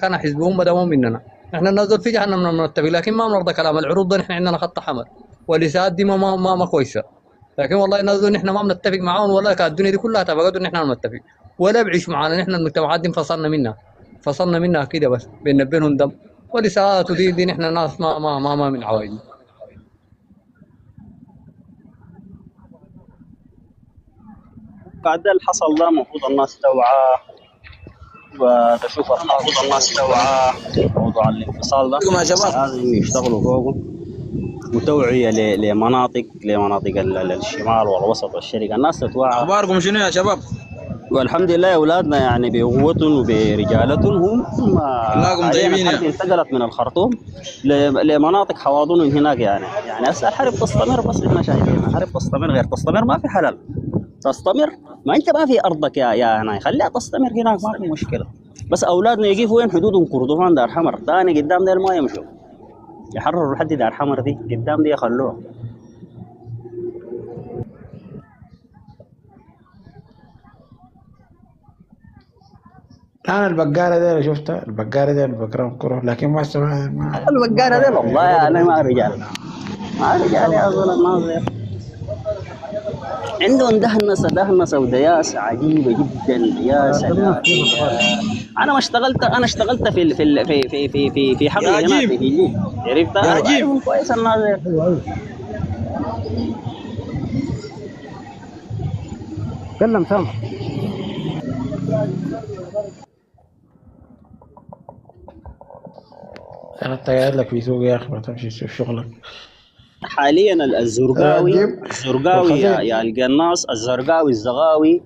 كان حزبهم بدأوا مننا. احنا ننزل في جهنم نتفق، لكن ما بنرضى كلام العروض ده. نحن عندنا خط حمر والإساءات دي ما كويسة، لكن والله ننزل نحن ما بنتفق معاهم، ولا كانت الدنيا دي كلها تبقى نحن ما بنتفق ولا بعيش معانا. نحن المجتمعات دي فصلنا منها كده، بس بينهم دم والإساءات ودي نحن ناس ما من عوائد. بعد الحصل ده المفروض الناس توعى وتشوف المفروض الناس توعى موضوع الانفصال ده يا شباب لازم يشتغلوا فوقه، وتوعية لمناطق الشمال والوسط والشرق، الناس تتوعى. اخباركم شنو يا شباب؟ والحمد لله اولادنا يعني بقوتهم وبرجالتهم هم كلكم حاليا طيبين الحرب يا انتقلت من الخرطوم لمناطق حواضنهم هناك. يعني هسه الحرب تستمر، بس احنا شايفين الحرب تستمر، غير تستمر ما في حلال. تستمر ما انت ما في ارضك يا هنا، خليها تستمر هناك ما في مشكله. بس اولادنا يجيبوا وين؟ حدودهم كردفان دار حمر ثاني قدام ديل ما يمشوا، يحرروا لحد دار حمر دي قدام دي يخلوها. انا البقاله دي شفتها، البقاله دي بكرههم كره، لكن ما سمعت ما البقالة دي والله انا ما رجال، ما رجال يا زلمه، ما زي عندهم دهنسه ودياسه عجيبه جدا، دياسه انا اشتغلت في حقل يا هناك عجيب في جيجي، عرفت؟ يا انا عجيب. بعرفهم كويس الناس دي. تكلم سامع. انا قاعد لك في سوق يا اخي، ما تمشي تشوف شغلك. حاليا الزرقاوي الجيب يا والخزين. القناص الزرقاوي الزغاوي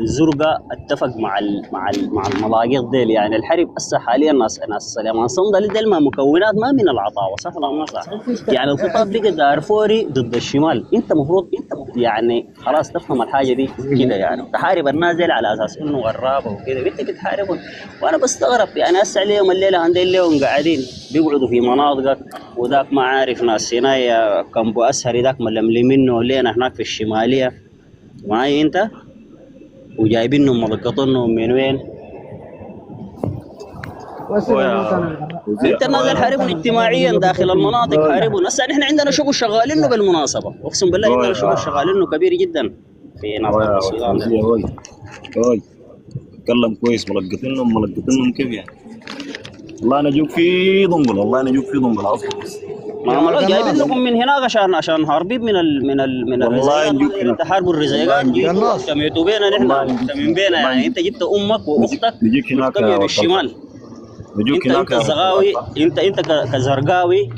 الزرقاء اتفق مع الملاقيط ديل. يعني الحرب هسه حاليا ناس سليمان صندل ديل ما مكونات ما من العطاوه، صح ولا ما صح؟ يعني الخطاب بقى دارفوري ضد الشمال. انت مفروض يعني خلاص تفهم الحاجه دي كده، يعني تحارب الناس ديل على اساس انه غرابه وكده، انت بتحاربهم. وانا بستغرب يعني هسه عليهم الليله عندهم اليوم قاعدين بيقعدوا في مناطقك، وذاك ما عارف ناس هنا كمبو اسهري ذاك ململي منه لينا هناك في الشماليه معي انت، وجايبينهم ملقطينهم من وين؟ انت نازل حاربهم اجتماعيا داخل المناطق، حاربهم. هسه نحن عندنا شغل شغالينه بالمناسبه، اقسم بالله عندنا شغل شغالينه كبير جدا في ناطقه السودان ده. هاي تكلم كويس، ملقطينهم كيف يعني؟ والله انا اجوك في ضنقل، والله انا اجوك في ضنقل اصلا. ما جايبين لكم من هناك عشان هاربين من الرزاقات، تحاربوا الرزاقات. جيتوا اجتمعتوا بينا نحن من بينا، يعني انت جبت امك واختك مجتمعه بالشمال. انت الزغاوي، انت كزرقاوي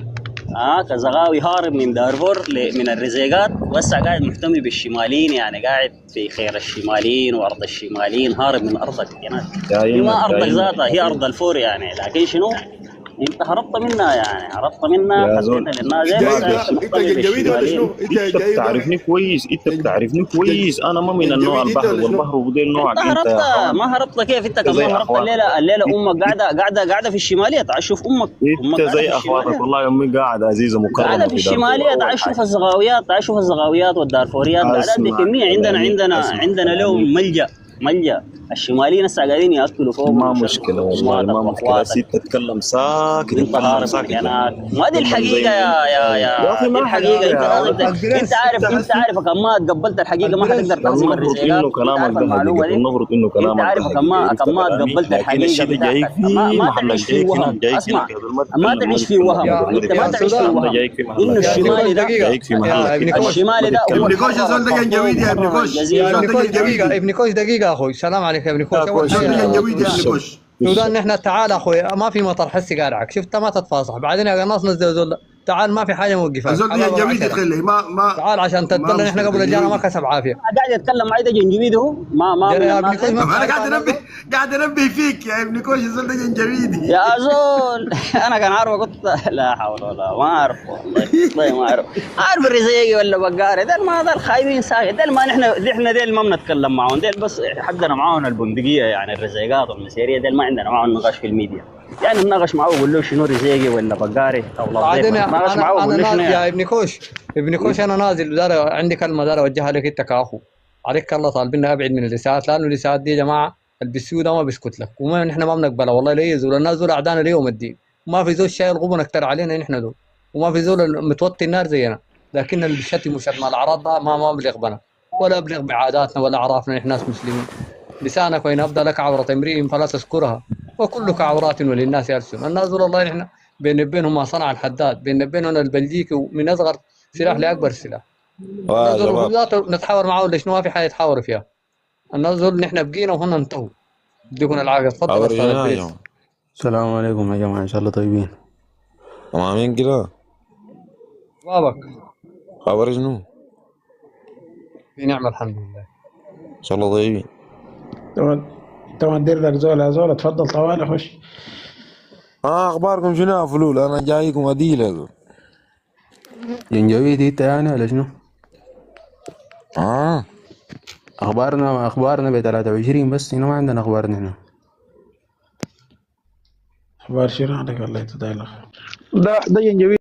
كزغاوي هارب من دارفور من الرزاقات، وهسه قاعد محتمي بالشماليين، يعني قاعد في خير الشماليين وارض الشماليين، هارب من ارضك هناك. هي ما ارضك ذاتها، هي ارض الفور يعني، لكن شنو؟ انت هربت منها، يعني هربت منها حسيت للناس انت جنجويدي ولا شنو؟ انت بتعرفني كويس، انا ما من النوع البحر والبحر وديل نوعك. انت هربت ما هربت كيف؟ انت كمان هربت الليله امك قاعده في الشماليه، تعال شوف امك انت زي اخواتك. والله امي قاعده عزيزه مكرمه قاعده في الشماليه، تعال شوف الزغاويات، تعال شوف الزغاويات والدارفوريات قاعدات بكميه. عندنا لهم ملجا الشماليين هسه قاعدين ياكلوا فوق. ما مشكله والله، ما مشكله. سيت تتكلم ساكت، انت هارب ما دي الحقيقه يا دي الحقيقه. انت عارف كم ما تقبلت الحقيقه ما حتقدر تهزم الرزاقات. انه كلامك ده حقيقي، المفروض انه كلامك انت عارف كم ما تقبلت الحقيقه بتاعتك. ما تعيش في وهم، اسمع، ما تعيش في وهم، انت ما تعيش في وهم انه الشمالي ده الشمالي ده ابن كوش زول ده جنجويدي يا ابن كوش. ابن كوش دقيقه اخوي، سلام عليك يا ابن كوش. جنجويدي يا ابن كوش. السودان نحن تعال اخوي، ما في مطر حسي قارعك، شفت ما تتفاصح. بعدين يا قناص نزل زول تعال، ما في حاجه موقفها. زول جنجويدي تخلي ما تعال عشان تتبلى. نحن قبل الجانا ما كسب عافيه. قاعد يتكلم معي ده جنجويد هو ما انا قاعد انبه فيك يا ابن كوش. زول ده جنجويدي يا زول. انا كان عارف قلت لا حول ولا ما اعرف والله ما اعرف الرزاقي ولا بقاري ديل، ما ديل خايبين ساكت ديل، ما نحن ديل ما بنتكلم معهم ديل، بس حدنا معاهم البندقيه يعني الرزاقات والمسيريه ديل ما عندنا معاهم نقاش في الميديا. يعني نناقش معه وقول له شنو رزاقي ولا بقاري او لطيف. نناقش معه وقول له شنو يا ابن كوش انا نازل عندي كلمه دار اوجهها لك انت كاخو. عليك الله طالبنا ابعد من الاساءات، لانه الاساءات دي يا جماعه البسيو ده ما بيسكت لك، وما نحن ما بنقبلها والله. ليه زول الناس زول اعدانا ليوم الدين، ما في زول شايل غبن اكتر علينا نحن دول، وما في زول متوطي النار زينا. لكن الشتم وشتم الاعراض ده ما بليق ولا بليق بعاداتنا ولا اعرافنا. نحن ناس مسلمين. لسانك وإن أبدى لك عورة امرئ فلا تذكرها وكلك عورات وللناس ألسن. الناس دول الله نحن بينبينهم ما صنع الحداد، بينبينهم البلجيكي من أصغر سلاح لأكبر سلاح. الناس دول شباب ذاته نتحاور معاهم ليش ما في حاجة يتحاوروا فيها. الناس دول نحن بقينا وهم انتهوا. بدكم العافية. تفضل أستاذ أورينا يا البريس. جماعة. السلام عليكم يا جماعة، إن شاء الله طيبين. تمامين كده. بابك خبر شنو؟ في نعمة الحمد لله. إن شاء الله طيبين. طبعا دير لك زول يا زول، اتفضل طوالي خش. أخباركم شنو يا فلول؟ أنا جايكم أديل يا زول. جنجويد انت يعني ولا شنو؟ اخبارنا ب 23 بس، هنا ما عندنا اخبار نحن. اخبار شنو عندك؟ الله يتدايل. ده جنجبيل